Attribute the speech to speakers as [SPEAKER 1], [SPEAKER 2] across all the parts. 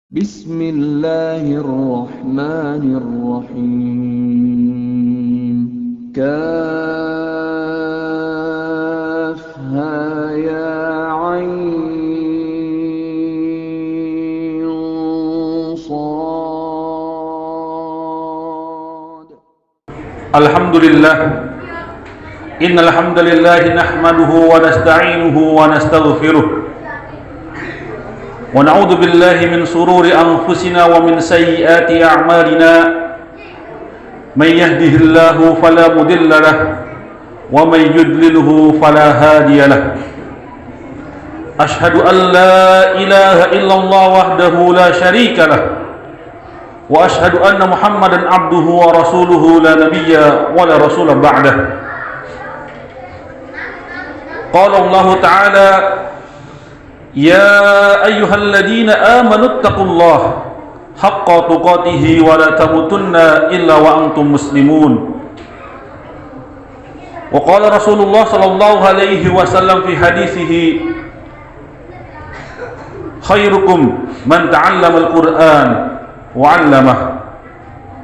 [SPEAKER 1] Bismillahirrahmanirrahim. Kafha ya ain sad.
[SPEAKER 2] Alhamdulillah. Innal hamdalillah nahmaduhu wa nasta'inuhu wa nastaghfiruh. Wa na'udzu billahi min sururi anfusina wa min sayyiati a'malina. May yahdihillahu fala mudilla lahu wa may yudlilhu fala hadiya lahu. Ashhadu an la ilaha illallah wahdahu la syarika lahu wa ashhadu anna Muhammadan abduhu wa rasuluhu la nabiyya wa la rasula ba'dah. Qala Allah Ta'ala: Ya ayyuhalladzina amanu taqullaha haqqa tuqatih wa la tamutunna illa wa antum muslimun. Wa qala Rasulullah sallallahu alaihi wasallam fi hadithihi: khairukum man ta'allama al-Qur'an wa 'allamahu.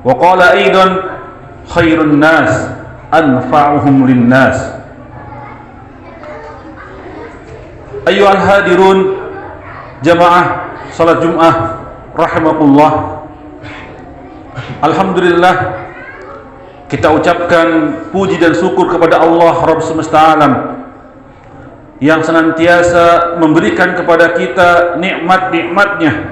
[SPEAKER 2] Wa qala aidan: khairun nas anfa'uhum lin-nas. Ayyuhal hadirun jamaah salat Jum'ah rahimakumullah. Alhamdulillah, kita ucapkan puji dan syukur kepada Allah Rabb semesta alam yang senantiasa memberikan kepada kita nikmat-nikmatnya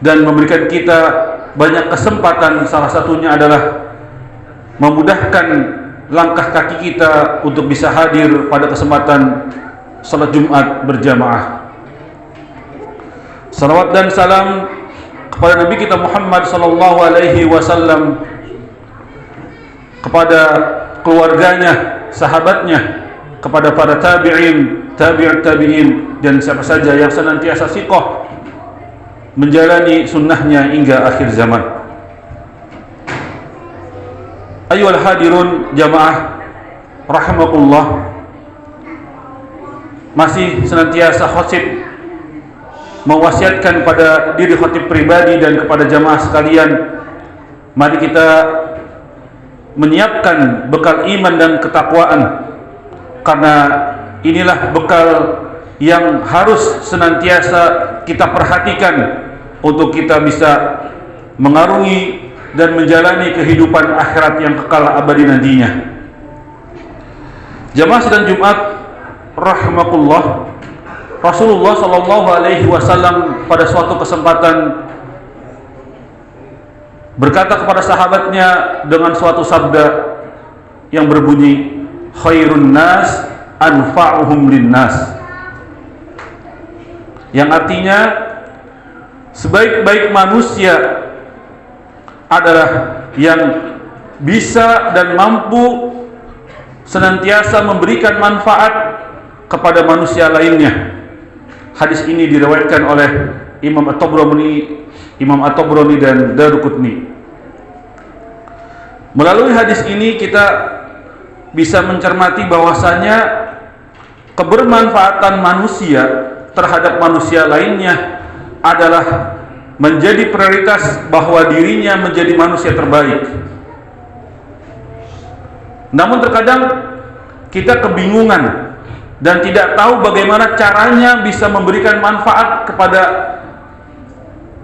[SPEAKER 2] dan memberikan kita banyak kesempatan. Salah satunya adalah memudahkan langkah kaki kita untuk bisa hadir pada kesempatan salat Jumat berjamaah. Salawat dan salam kepada Nabi kita Muhammad sallallahu alaihi wasallam, kepada keluarganya, sahabatnya, kepada para tabi'in, tabi'ut tabi'in, dan siapa saja yang senantiasa siqah menjalani sunnahnya hingga akhir zaman. Ayyuhal hadirun jamaah rahimakumullah. Masih senantiasa khotib mewasiatkan pada diri khotib pribadi dan kepada jamaah sekalian, mari kita menyiapkan bekal iman dan ketakwaan, karena inilah bekal yang harus senantiasa kita perhatikan untuk kita bisa mengarungi dan menjalani kehidupan akhirat yang kekal abadi nantinya. Jamaah sedang Jumat rahimakumullah, Rasulullah sallallahu alaihi wasallam pada suatu kesempatan berkata kepada sahabatnya dengan suatu sabda yang berbunyi, khairun nas anfa'uhum linnas, yang artinya sebaik-baik manusia adalah yang bisa dan mampu senantiasa memberikan manfaat kepada manusia lainnya. Hadis ini diriwayatkan oleh Imam At-Tabrani dan Daruqutni. Melalui hadis ini kita bisa mencermati bahwasanya kebermanfaatan manusia terhadap manusia lainnya adalah menjadi prioritas, bahwa dirinya menjadi manusia terbaik. Namun terkadang kita kebingungan dan tidak tahu bagaimana caranya bisa memberikan manfaat kepada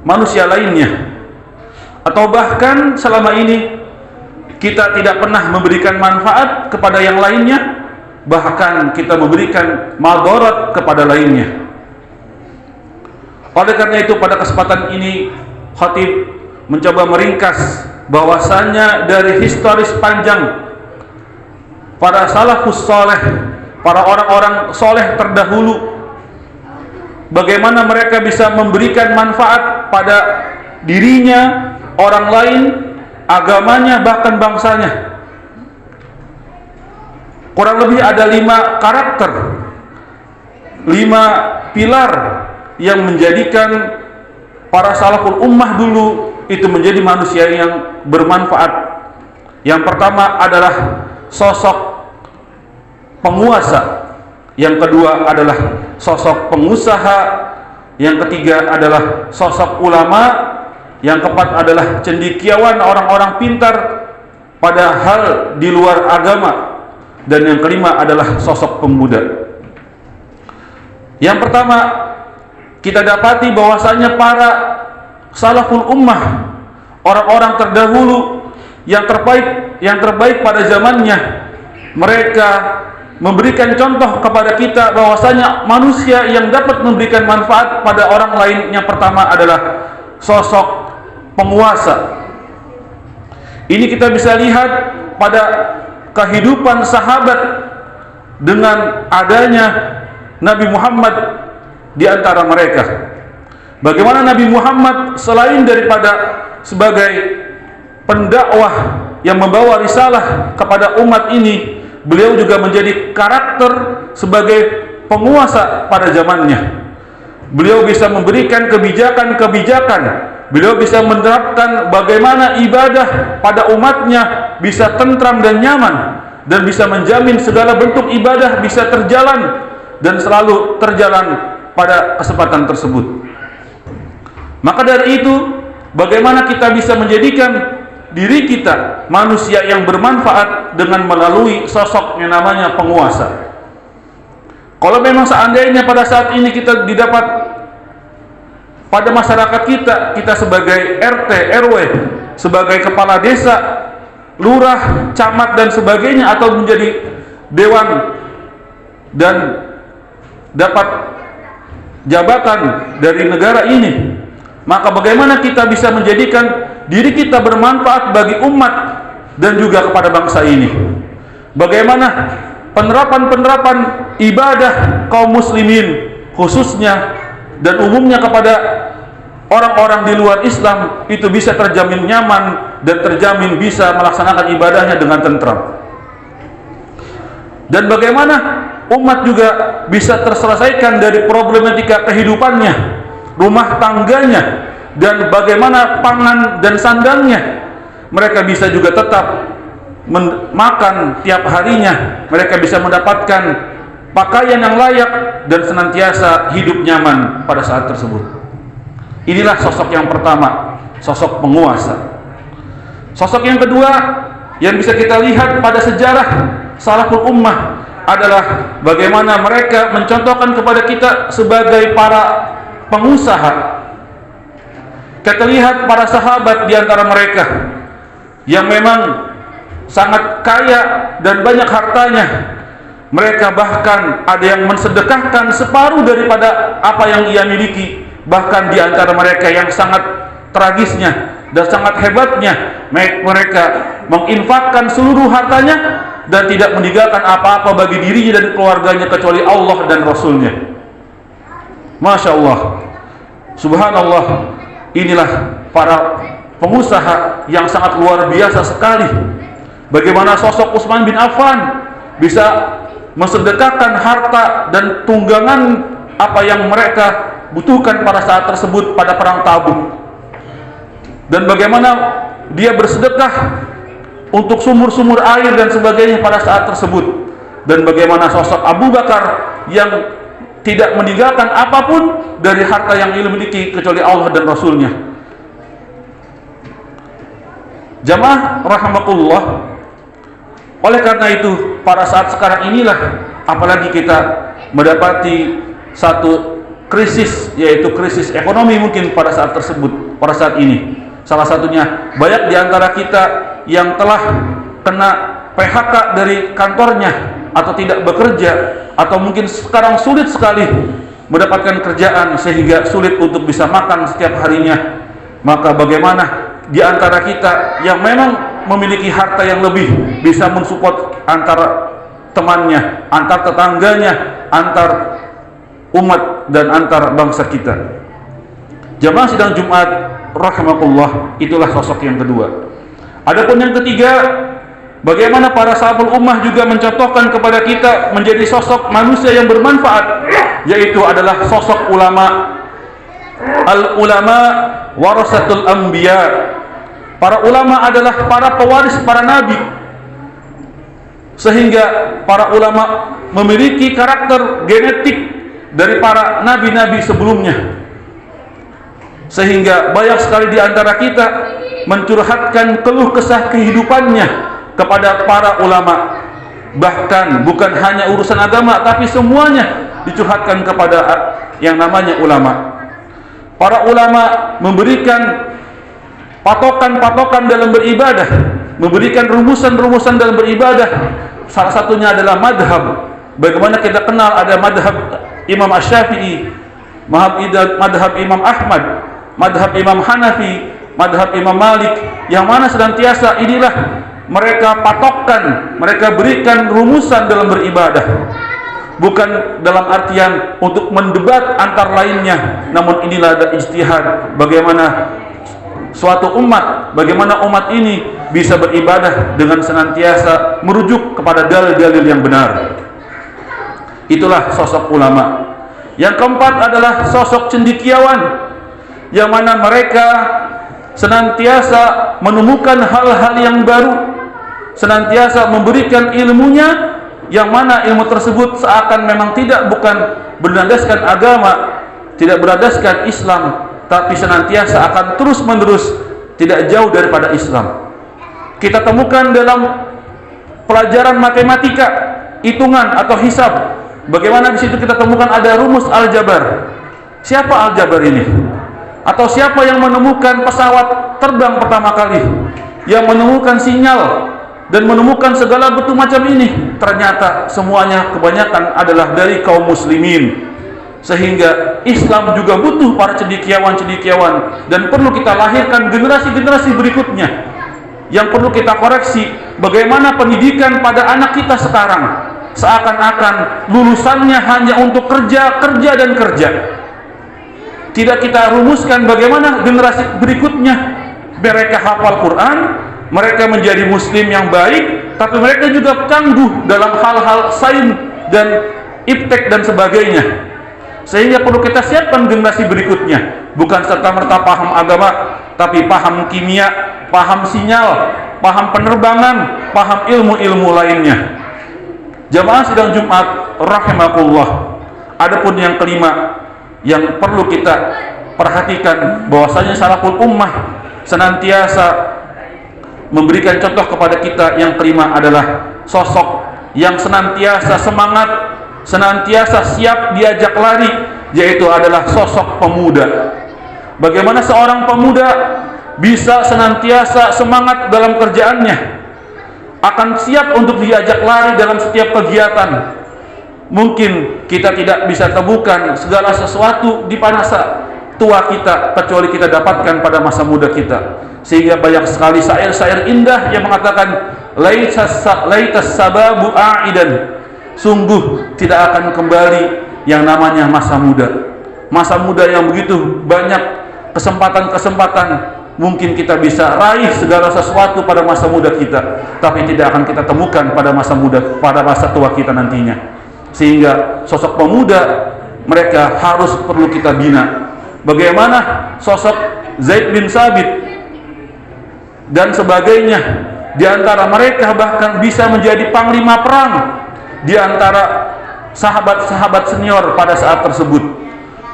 [SPEAKER 2] manusia lainnya, atau bahkan selama ini kita tidak pernah memberikan manfaat kepada yang lainnya, bahkan kita memberikan madarat kepada lainnya. Oleh karena itu, pada kesempatan ini khatib mencoba meringkas bahwasanya dari historis panjang para salafus saleh, para orang-orang soleh terdahulu, bagaimana mereka bisa memberikan manfaat pada dirinya, orang lain, agamanya, bahkan bangsanya. Kurang lebih ada 5 karakter, 5 pilar yang menjadikan para salaful ummah dulu itu menjadi manusia yang bermanfaat. Yang pertama adalah sosok penguasa, yang kedua adalah sosok pengusaha, Yang ketiga adalah sosok ulama. Yang keempat adalah cendekiawan, orang-orang pintar pada hal di luar agama. Dan yang kelima adalah sosok pemuda. Yang pertama, kita dapati bahwasanya para salaful ummah, orang-orang terdahulu yang terbaik pada zamannya, mereka memberikan contoh kepada kita bahwasanya manusia yang dapat memberikan manfaat pada orang lain yang pertama adalah sosok penguasa. Ini kita bisa lihat pada kehidupan sahabat dengan adanya Nabi Muhammad di antara mereka. Bagaimana Nabi Muhammad selain daripada sebagai pendakwah yang membawa risalah kepada umat ini, beliau juga menjadi karakter sebagai penguasa pada zamannya. Beliau bisa memberikan kebijakan-kebijakan. Beliau bisa menerapkan bagaimana ibadah pada umatnya bisa tentram dan nyaman, dan bisa menjamin segala bentuk ibadah bisa terjalan dan selalu terjalan pada kesempatan tersebut. Maka dari itu, bagaimana kita bisa menjadikan diri kita manusia yang bermanfaat dengan melalui sosok yang namanya penguasa. Kalau memang seandainya pada saat ini kita didapat pada masyarakat kita sebagai RT, RW, sebagai kepala desa, lurah, camat dan sebagainya, atau menjadi dewan dan dapat jabatan dari negara ini, maka bagaimana kita bisa menjadikan diri kita bermanfaat bagi umat dan juga kepada bangsa ini? Bagaimana penerapan ibadah kaum muslimin khususnya dan umumnya kepada orang-orang di luar Islam itu bisa terjamin nyaman dan terjamin bisa melaksanakan ibadahnya dengan tentram. Dan bagaimana umat juga bisa terselesaikan dari problematika kehidupannya, rumah tangganya, dan bagaimana pangan dan sandangnya. Mereka bisa juga tetap makan tiap harinya, mereka bisa mendapatkan pakaian yang layak dan senantiasa hidup nyaman pada saat tersebut. Inilah sosok yang pertama, sosok penguasa. Sosok yang kedua yang bisa kita lihat pada sejarah salaful ummah adalah bagaimana mereka mencontohkan kepada kita sebagai para pengusaha. Kita lihat para sahabat di antara mereka yang memang sangat kaya dan banyak hartanya. Mereka bahkan ada yang mensedekahkan separuh daripada apa yang ia miliki. Bahkan di antara mereka yang sangat tragisnya dan sangat hebatnya, mereka menginfakkan seluruh hartanya dan tidak meninggalkan apa-apa bagi dirinya dan keluarganya kecuali Allah dan Rasulnya. Masya Allah, subhanallah. Inilah para pengusaha yang sangat luar biasa sekali. Bagaimana sosok Utsman bin Affan bisa mensedekahkan harta dan tunggangan apa yang mereka butuhkan pada saat tersebut pada perang Tabuk. Dan bagaimana dia bersedekah untuk sumur-sumur air dan sebagainya pada saat tersebut. Dan bagaimana sosok Abu Bakar yang tidak meninggalkan apapun dari harta yang ia miliki kecuali Allah dan Rasulnya. Jamaah rahimakumullah. Oleh karena itu, pada saat sekarang inilah apalagi kita mendapati satu krisis, yaitu krisis ekonomi mungkin pada saat tersebut, pada saat ini. Salah satunya banyak di antara kita yang telah kena PHK dari kantornya atau tidak bekerja, atau mungkin sekarang sulit sekali mendapatkan kerjaan sehingga sulit untuk bisa makan setiap harinya. Maka bagaimana di antara kita yang memang memiliki harta yang lebih bisa mensupport antara temannya, antar tetangganya, antar umat dan antar bangsa kita. Jamaah sidang Jumat rahimakumullah, itulah sosok yang kedua. Adapun yang ketiga, bagaimana para sahabat ummah juga mencontohkan kepada kita menjadi sosok manusia yang bermanfaat, yaitu adalah sosok ulama. Al-ulama warasatul anbiya. Para ulama adalah para pewaris para nabi, sehingga para ulama memiliki karakter genetik dari para nabi-nabi sebelumnya. sehingga banyak sekali di antara kita mencurhatkan keluh kesah kehidupannya kepada para ulama. Bahkan bukan hanya urusan agama, tapi semuanya dicurhatkan kepada yang namanya ulama. Para ulama memberikan patokan-patokan dalam beribadah, memberikan rumusan-rumusan dalam beribadah. Salah satunya adalah madhab. Bagaimana kita kenal ada madhab Imam Asy-Syafi'i, madhab Imam Ahmad, madhab Imam Hanafi, madhab Imam Malik, yang mana senantiasa inilah mereka patokkan, mereka berikan rumusan dalam beribadah. Bukan dalam artian untuk mendebat antar lainnya, namun inilah ada ijtihad bagaimana suatu umat, bagaimana umat ini bisa beribadah dengan senantiasa merujuk kepada dalil-dalil yang benar. Itulah sosok ulama. Yang keempat adalah sosok cendekiawan, yang mana mereka senantiasa menemukan hal-hal yang baru, senantiasa memberikan ilmunya, yang mana ilmu tersebut seakan memang bukan berlandaskan agama, tidak berlandaskan Islam, tapi senantiasa akan terus-menerus tidak jauh daripada Islam. Kita temukan dalam pelajaran matematika, hitungan atau hisab, bagaimana di situ kita temukan ada rumus aljabar. Siapa aljabar ini? Atau siapa yang menemukan pesawat terbang pertama kali, yang menemukan sinyal dan menemukan segala bentuk macam ini? Ternyata semuanya kebanyakan adalah dari kaum muslimin. Sehingga Islam juga butuh para cendekiawan-cendekiawan, dan perlu kita lahirkan generasi-generasi berikutnya yang perlu kita koreksi. Bagaimana pendidikan pada anak kita sekarang seakan-akan lulusannya hanya untuk kerja dan kerja. Tidak kita rumuskan bagaimana generasi berikutnya mereka hafal Quran, mereka menjadi muslim yang baik, tapi mereka juga tangguh dalam hal-hal sains dan iptek dan sebagainya. Sehingga perlu kita siapkan generasi berikutnya, bukan serta-merta paham agama, tapi paham kimia, paham sinyal, paham penerbangan, paham ilmu-ilmu lainnya. Jamaah sidang Jumat rahimakumullah. Adapun yang kelima yang perlu kita perhatikan, bahwasanya salaful ummah senantiasa memberikan contoh kepada kita. Yang kelima adalah sosok yang senantiasa semangat, senantiasa siap diajak lari, yaitu adalah sosok pemuda. Bagaimana seorang pemuda bisa senantiasa semangat dalam kerjaannya, akan siap untuk diajak lari dalam setiap kegiatan. Mungkin kita tidak bisa temukan segala sesuatu di masa tua kita kecuali kita dapatkan pada masa muda kita. Sehingga banyak sekali syair-syair indah yang mengatakan laitas sababu a'idan, sungguh tidak akan kembali yang namanya masa muda. Masa muda yang begitu banyak kesempatan-kesempatan mungkin kita bisa raih segala sesuatu pada masa muda kita, tapi tidak akan kita temukan pada masa tua kita nantinya. Sehingga sosok pemuda mereka harus perlu kita bina. Bagaimana sosok Zaid bin Sabit dan sebagainya, di antara mereka bahkan bisa menjadi panglima perang di antara sahabat-sahabat senior pada saat tersebut.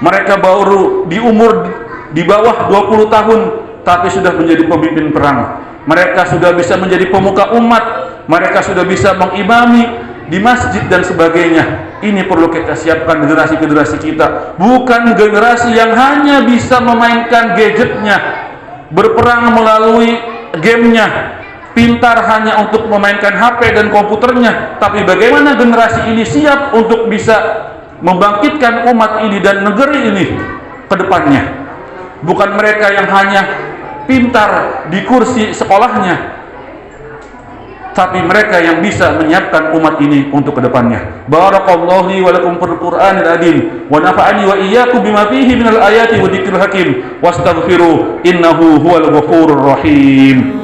[SPEAKER 2] Mereka baru di umur di bawah 20 tahun tapi sudah menjadi pemimpin perang. Mereka sudah bisa menjadi pemuka umat, mereka sudah bisa mengimami di masjid dan sebagainya. Ini perlu kita siapkan generasi-generasi kita, bukan generasi yang hanya bisa memainkan gadgetnya, berperang melalui gamenya, pintar hanya untuk memainkan HP dan komputernya. Tapi bagaimana generasi ini siap untuk bisa membangkitkan umat ini dan negeri ini ke depannya. Bukan mereka yang hanya pintar di kursi sekolahnya, tapi mereka yang bisa menyiapkan umat ini untuk kedepannya. Barakallahu li wa lakum fil Qur'anil azim wa nafa'ani wa iyyakum bima fihi minal ayati wa dzikril hakim wastaghfiru innahu huwal ghafurur rahim.